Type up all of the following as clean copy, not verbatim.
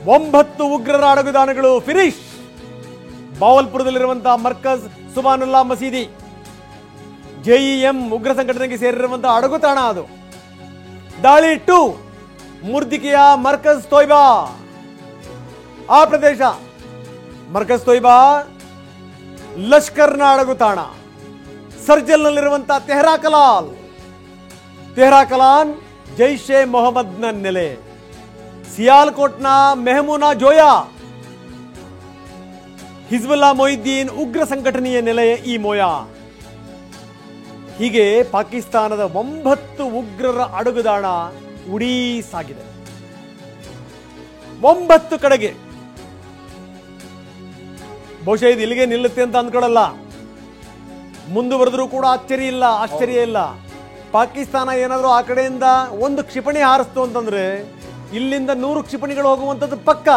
9 ಉಗ್ರರ ಅಡಗುದಾಣಗಳು ಫಿನಿಶ್. ಬಾವಲ್ಪುರದಲ್ಲಿರುವಂತಹ ಮರ್ಕಜ್ ಸುಬಾನುಲ್ಲಾ ಮಸೀದಿ ಜೆಇಎಂ ಉಗ್ರ ಸಂಘಟನೆಗೆ ಸೇರಿರುವಂತಹ ಅಡಗುತಾಣ ಅದು. ದಾಳಿ 2 ಮುರ್ದಿಕೆಯ ಮರ್ಕಜ್ ತೊಯ್ಬಾ ಆ ಪ್ರದೇಶ. ಮರ್ಕಜ್ ತೊಯ್ಬಾ ಲಷ್ಕರ್ನ ಅಡಗುತಾಣ. ಸರ್ಜಲ್ನಲ್ಲಿರುವಂತಹ ತೆಹರಾ ಕಲಾನ್ ಜೈಷೆ ಮೊಹಮ್ಮದ್ನ ನೆಲೆ. ಸಿಯಾಲ್ಕೋಟ್ನ ಮೆಹಮೂನಾ ಜೋಯಾ ಹಿಜ್ಬುಲ್ಲಾ ಮೊಹಿದ್ದೀನ್ ಉಗ್ರ ಸಂಘಟನೆಯ ನೆಲೆಯ ಈ ಮೋಯಾ. ಹೀಗೆ ಪಾಕಿಸ್ತಾನದ 9 ಉಗ್ರರ ಅಡಗುದಾಣ ಉಡೀ ಸಾಗಿದೆ 9 ಕಡೆಗೆ. ಬಹುಶಃ ಇದು ಇಲ್ಲಿಗೆ ನಿಲ್ಲುತ್ತೆ ಅಂತ ಅಂದ್ಕೊಳ್ಳಲ್ಲ, ಮುಂದುವರೆದ್ರೂ ಕೂಡ ಆಶ್ಚರ್ಯ ಇಲ್ಲ. ಪಾಕಿಸ್ತಾನ ಏನಾದರೂ ಆ ಕಡೆಯಿಂದ ಒಂದು ಕ್ಷಿಪಣಿ ಹಾರಿಸ್ತು ಅಂತಂದ್ರೆ ಇಲ್ಲಿಂದ 100 ಕ್ಷಿಪಣಿಗಳು ಹೋಗುವಂಥದ್ದು ಪಕ್ಕ.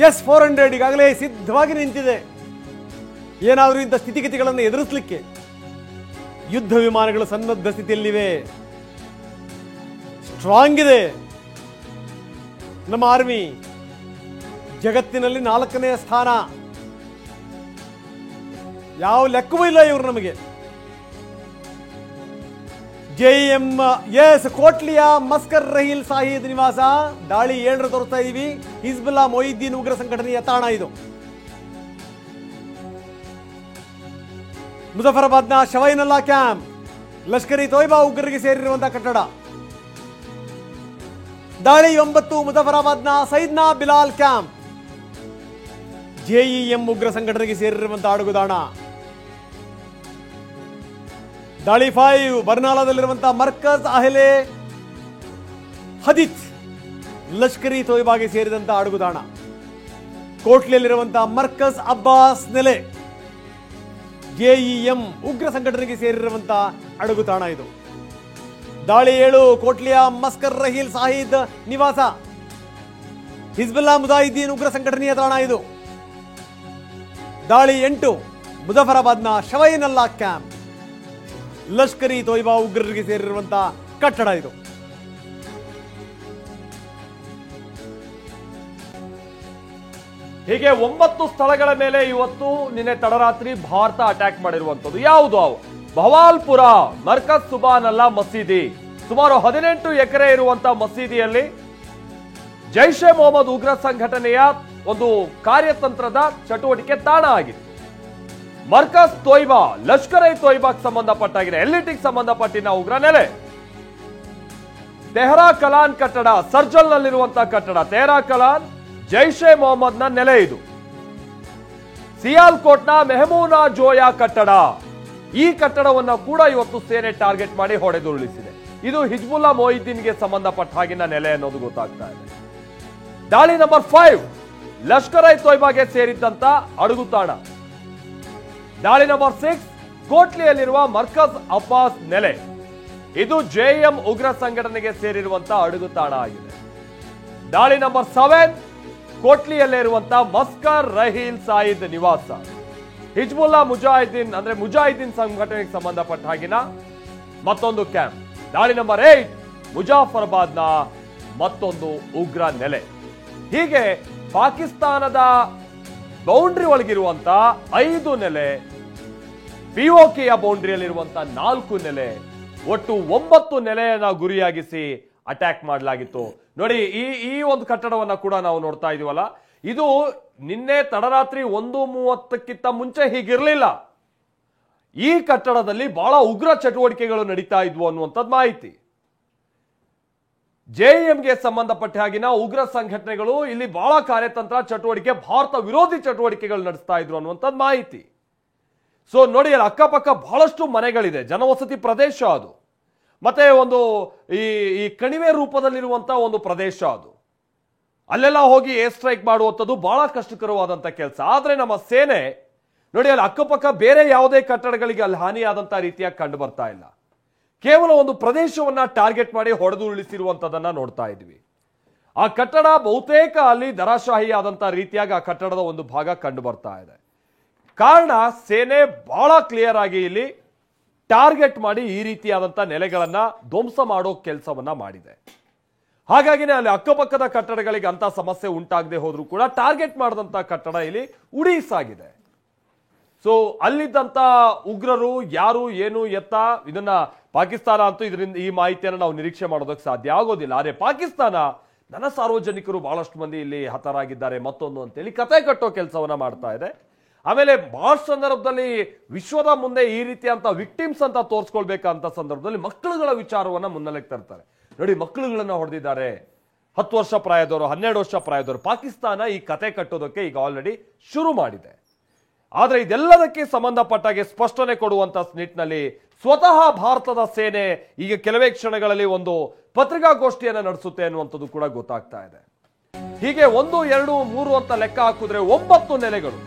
S-400 ಈಗಾಗಲೇ ಸಿದ್ಧವಾಗಿ ನಿಂತಿದೆ ಏನಾದರೂ ಇಂಥ ಸ್ಥಿತಿಗತಿಗಳನ್ನು ಎದುರಿಸಲಿಕ್ಕೆ. ಯುದ್ಧ ವಿಮಾನಗಳು ಸನ್ನದ್ಧ ಸ್ಥಿತಿಯಲ್ಲಿವೆ, ಸ್ಟ್ರಾಂಗ್ ಇದೆ ನಮ್ಮ ಆರ್ಮಿ. ಜಗತ್ತಿನಲ್ಲಿ 4ನೇ ಸ್ಥಾನ, ಯಾವ ಲೆಕ್ಕವೂ ಇಲ್ಲ ಇವರು ನಮಗೆ. ಜೆಇಎಂ ಕೋಟ್ಲಿಯ ಮಸ್ಕರ್ ರಹೀಲ್ ಸಾಹಿದ್ ನಿವಾಸ ದಾಳಿ 7 ತೋರಿಸ್ತಾ ಇದೀವಿ. ಹಿಜ್ಬುಲ್ಲಾ ಮೊಹಿದ್ದೀನ್ ಉಗ್ರ ಸಂಘಟನೆಯ ತಾಣ ಇದು. ಮುಜಫರಾಬಾದ್ನ ಶವೈನಲ್ಲಾ ಕ್ಯಾಂಪ್ ಲಷ್ಕರ್ ಇ ತೊಯ್ಬಾ ಉಗ್ರರಿಗೆ ಸೇರಿರುವಂತಹ ಕಟ್ಟಡ. ದಾಳಿ 9 ಮುಜಫರಾಬಾದ್ನ ಸೈದ್ನಾ ಬಿಲಾಲ್ ಕ್ಯಾಂಪ್ ಜೆಇಎಂ ಉಗ್ರ ಸಂಘಟನೆಗೆ ಸೇರಿರುವಂತಹ ಅಡಗುದಾಣ. ದಾಳಿ 5 ಬರ್ನಾಲಾದಲ್ಲಿರುವಂತಹ ಮರ್ಕಜ್ ಅಹ್ಲೆ ಹದೀತ್ ಲಷ್ಕರ್ ಇ ತೊಯ್ಬಾಗೆ ಸೇರಿದಂತಹ ಅಡಗುದಾಣ. ಕೋಟ್ಲಿಯಲ್ಲಿರುವಂತಹ ಮರ್ಕಜ್ ಅಬ್ಬಾಸ್ ನೆಲೆ ಜೆಇಎಂ ಉಗ್ರ ಸಂಘಟನೆಗೆ ಸೇರಿರುವಂತಹ ಅಡಗುತಾಣ ಇದು. ದಾಳಿ 7 ಕೋಟ್ಲಿಯ ಮಸ್ಕರ್ ರಹೀಲ್ ಸಾಹಿದ್ ನಿವಾಸ ಹಿಜ್ಬುಲ್ಲಾ ಮುಜಾಹಿದ್ದೀನ್ ಉಗ್ರ ಸಂಘಟನೆಯ ತಾಣ ಇದು. ದಾಳಿ 8 ಮುಜಫರಾಬಾದ್ನ ಶವೈನಲ್ಲಾ ಕ್ಯಾಂಪ್ ಲಷ್ಕರ್ ಇ ತೊಯ್ಬಾ ಉಗ್ರರಿಗೆ ಸೇರಿರುವಂತಹ ಕಟ್ಟಡ ಇದು. ಹೀಗೆ 9 ಸ್ಥಳಗಳ ಮೇಲೆ ಇವತ್ತು ನಿನ್ನೆ ತಡರಾತ್ರಿ ಭಾರತ ಅಟ್ಯಾಕ್ ಮಾಡಿರುವಂತದ್ದು. ಯಾವುದು ಅವು? ಬಹವಾಲ್ಪುರ ಮರ್ಕಜ್ ಸುಬಾನಲ್ಲಾ ಮಸೀದಿ, ಸುಮಾರು 18 ಎಕರೆ ಇರುವಂತಹ ಮಸೀದಿಯಲ್ಲಿ ಜೈಷೆ ಮೊಹಮ್ಮದ್ ಉಗ್ರ ಸಂಘಟನೆಯ ಒಂದು ಕಾರ್ಯತಂತ್ರದ ಚಟುವಟಿಕೆ ತಾಣ ಆಗಿದೆ. ಮರ್ಕಜ್ ತೊಯ್ಬಾ ಲಷ್ಕರ್ ಇ ತೊಯ್ಬಾಗೆ ಸಂಬಂಧಪಟ್ಟಾಗಿದೆ, ಎಲ್ಇಟಿಗೆ ಸಂಬಂಧಪಟ್ಟಿನ ಉಗ್ರ ನೆಲೆ. ತೆಹರಾ ಕಲಾನ್ ಕಟ್ಟಡ, ಸರ್ಜಲ್ ನಲ್ಲಿರುವಂತಹ ಕಟ್ಟಡ ತೆಹರಾ ಕಲಾನ್ ಜೈಷೆ ಮೊಹಮ್ಮದ್ನ ನೆಲೆ ಇದು. ಸಿಯಾಲ್ಕೋಟ್ನ ಮೆಹಮೂನಾ ಜೋಯಾ ಕಟ್ಟಡ, ಈ ಕಟ್ಟಡವನ್ನು ಕೂಡ ಇವತ್ತು ಸೇನೆ ಟಾರ್ಗೆಟ್ ಮಾಡಿ ಹೊಡೆದುರುಳಿಸಿದೆ. ಇದು ಹಿಜ್ಬುಲ್ಲಾ ಮೊಹಿದ್ದೀನ್ಗೆ ಸಂಬಂಧಪಟ್ಟ ಹಾಗಿನ ನೆಲೆ ಅನ್ನೋದು ಗೊತ್ತಾಗ್ತಾ ಇದೆ. ದಾಳಿ ನಂಬರ್ 5 ಲಷ್ಕರ್ ಇ ತೊಯ್ಬಾಗೆ ಸೇರಿದ್ದಂತ ಅಡಗುತಾಣ. ದಾಳಿ ನಂಬರ್ 6 ಕೋಟ್ಲಿಯಲ್ಲಿರುವ ಮರ್ಕಜ್ ಅಬ್ಬಾಸ್ ನೆಲೆ, ಇದು ಜೆಇಎಂ ಉಗ್ರ ಸಂಘಟನೆಗೆ ಸೇರಿರುವಂತಹ ಅಡಗುತಾಣ ಆಗಿದೆ. ದಾಳಿ ನಂಬರ್ 7 ಕೋಟ್ಲಿಯಲ್ಲೇ ಇರುವಂತಹ ಮಸ್ಕರ್ ರಹೀಲ್ ಸಾಹಿದ್ ನಿವಾಸ, ಹಿಜ್ಬುಲ್ಲಾ ಮುಜಾಹಿದ್ದೀನ್ ಅಂದ್ರೆ ಮುಜಾಹಿದ್ದೀನ್ ಸಂಘಟನೆಗೆ ಸಂಬಂಧಪಟ್ಟ ಹಾಗಿನ ಮತ್ತೊಂದು ಕ್ಯಾಂಪ್. ದಾಳಿ ನಂಬರ್ 8 ಮುಜಫರಾಬಾದ್ನ ಮತ್ತೊಂದು ಉಗ್ರ ನೆಲೆ. ಹೀಗೆ ಪಾಕಿಸ್ತಾನದ ಬೌಂಡ್ರಿ ಒಳಗಿರುವಂತಹ 5 ನೆಲೆ, ಪಿಒಕೆಯ ಬೌಂಡ್ರಿಯಲ್ಲಿರುವಂತಹ 4 ನೆಲೆ, ಒಟ್ಟು 9 ನೆಲೆಯನ್ನ ಗುರಿಯಾಗಿಸಿ ಅಟ್ಯಾಕ್ ಮಾಡಲಾಗಿತ್ತು. ನೋಡಿ, ಈ ಒಂದು ಕಟ್ಟಡವನ್ನ ಕೂಡ ನಾವು ನೋಡ್ತಾ ಇದೀವಲ್ಲ, ಇದು ನಿನ್ನೆ ತಡರಾತ್ರಿ 1:30ಕ್ಕಿಂತ ಮುಂಚೆ ಹೀಗಿರಲಿಲ್ಲ. ಈ ಕಟ್ಟಡದಲ್ಲಿ ಬಹಳ ಉಗ್ರ ಚಟುವಟಿಕೆಗಳು ನಡೀತಾ ಇದ್ವು ಅನ್ನುವಂಥದ್ದು ಮಾಹಿತಿ. ಜೆಇಎಂಗೆ ಸಂಬಂಧಪಟ್ಟ ಹಾಗಿನ ಉಗ್ರ ಸಂಘಟನೆಗಳು ಇಲ್ಲಿ ಬಹಳ ಕಾರ್ಯತಂತ್ರ ಚಟುವಟಿಕೆ, ಭಾರತ ವಿರೋಧಿ ಚಟುವಟಿಕೆಗಳು ನಡೆಸ್ತಾ ಇದ್ರು ಅನ್ನುವಂಥದ್ದು ಮಾಹಿತಿ. ಸೊ ನೋಡಿ, ಅಲ್ಲಿ ಅಕ್ಕಪಕ್ಕ ಬಹಳಷ್ಟು ಮನೆಗಳಿದೆ, ಜನವಸತಿ ಪ್ರದೇಶ ಅದು, ಮತ್ತೆ ಒಂದು ಈ ಕಣಿವೆ ರೂಪದಲ್ಲಿರುವಂತಹ ಒಂದು ಪ್ರದೇಶ ಅದು. ಅಲ್ಲೆಲ್ಲ ಹೋಗಿ ಏರ್ ಸ್ಟ್ರೈಕ್ ಮಾಡುವಂಥದ್ದು ಬಹಳ ಕಷ್ಟಕರವಾದಂಥ ಕೆಲಸ. ಆದ್ರೆ ನಮ್ಮ ಸೇನೆ ನೋಡಿ, ಅಲ್ಲಿ ಅಕ್ಕಪಕ್ಕ ಬೇರೆ ಯಾವುದೇ ಕಟ್ಟಡಗಳಿಗೆ ಅಲ್ಲಿ ಹಾನಿಯಾದಂತಹ ರೀತಿಯಾಗಿ ಕಂಡು ಬರ್ತಾ ಇಲ್ಲ. ಕೇವಲ ಒಂದು ಪ್ರದೇಶವನ್ನ ಟಾರ್ಗೆಟ್ ಮಾಡಿ ಹೊಡೆದು ಉರುಳಿಸಿರುವಂತದನ್ನ ನೋಡ್ತಾ ಇದ್ವಿ. ಆ ಕಟ್ಟಡ ಬಹುತೇಕ ಅಲ್ಲಿ ದರಾಶಾಹಿ ಆದಂತಹ ರೀತಿಯಾಗಿ ಆ ಕಟ್ಟಡದ ಒಂದು ಭಾಗ ಕಂಡು ಬರ್ತಾ ಇದೆ. ಕಾರಣ ಸೇನೆ ಬಹಳ ಕ್ಲಿಯರ್ ಆಗಿ ಇಲ್ಲಿ ಟಾರ್ಗೆಟ್ ಮಾಡಿ ಈ ರೀತಿಯಾದಂತಹ ನೆಲೆಗಳನ್ನ ಧ್ವಂಸ ಮಾಡೋ ಕೆಲಸವನ್ನ ಮಾಡಿದೆ. ಹಾಗಾಗಿನೇ ಅಲ್ಲಿ ಅಕ್ಕಪಕ್ಕದ ಕಟ್ಟಡಗಳಿಗೆ ಅಂತ ಸಮಸ್ಯೆ ಉಂಟಾಗದೆ ಹೋದ್ರೂ ಕೂಡ ಟಾರ್ಗೆಟ್ ಮಾಡಿದಂತ ಕಟ್ಟಡ ಇಲ್ಲಿ ಉಡೀಸ್ ಆಗಿದೆ. ಸೊ ಅಲ್ಲಿದ್ದಂತ ಉಗ್ರರು ಯಾರು ಏನು ಎತ್ತ ಇದನ್ನ ಪಾಕಿಸ್ತಾನ ಅಂತೂ ಇದರಿಂದ ಈ ಮಾಹಿತಿಯನ್ನು ನಾವು ನಿರೀಕ್ಷೆ ಮಾಡೋದಕ್ಕೆ ಸಾಧ್ಯ ಆಗೋದಿಲ್ಲ. ಆದ್ರೆ ಪಾಕಿಸ್ತಾನ ನನ್ನ ಸಾರ್ವಜನಿಕರು ಬಹಳಷ್ಟು ಮಂದಿ ಇಲ್ಲಿ ಹತರಾಗಿದ್ದಾರೆ ಮತ್ತೊಂದು ಅಂತೇಳಿ ಕತೆ ಕಟ್ಟೋ ಕೆಲಸವನ್ನ ಮಾಡ್ತಾ ಇದೆ. ಆಮೇಲೆ ಬಹಳಷ್ಟು ಸಂದರ್ಭದಲ್ಲಿ ವಿಶ್ವದ ಮುಂದೆ ಈ ರೀತಿಯಂತ ವಿಕ್ಟಿಮ್ಸ್ ಅಂತ ತೋರಿಸ್ಕೊಳ್ಬೇಕಂತ ಸಂದರ್ಭದಲ್ಲಿ ಮಕ್ಕಳುಗಳ ವಿಚಾರವನ್ನ ಮುನ್ನೆಲೆಗೆ ತರ್ತಾರೆ. ನೋಡಿ, ಮಕ್ಕಳುಗಳನ್ನ ಹೊಡೆದಿದ್ದಾರೆ, 10 ವರ್ಷ ಪ್ರಾಯದವರು, 12 ವರ್ಷ ಪ್ರಾಯದವರು. ಪಾಕಿಸ್ತಾನ ಈ ಕತೆ ಕಟ್ಟೋದಕ್ಕೆ ಈಗ ಆಲ್ರೆಡಿ ಶುರು ಮಾಡಿದೆ. ಆದ್ರೆ ಇದೆಲ್ಲದಕ್ಕೆ ಸಂಬಂಧಪಟ್ಟಾಗೆ ಸ್ಪಷ್ಟನೆ ಕೊಡುವಂತ ನಿಟ್ಟಿನಲ್ಲಿ ಸ್ವತಃ ಭಾರತದ ಸೇನೆ ಈಗ ಕೆಲವೇ ಕ್ಷಣಗಳಲ್ಲಿ ಒಂದು ಪತ್ರಿಕಾಗೋಷ್ಠಿಯನ್ನ ನಡೆಸುತ್ತೆ ಅನ್ನುವಂಥದ್ದು ಕೂಡ ಗೊತ್ತಾಗ್ತಾ ಇದೆ. ಹೀಗೆ 1, 2, 3 ಅಂತ ಲೆಕ್ಕ ಹಾಕಿದ್ರೆ 9 ನೆಲೆಗಳು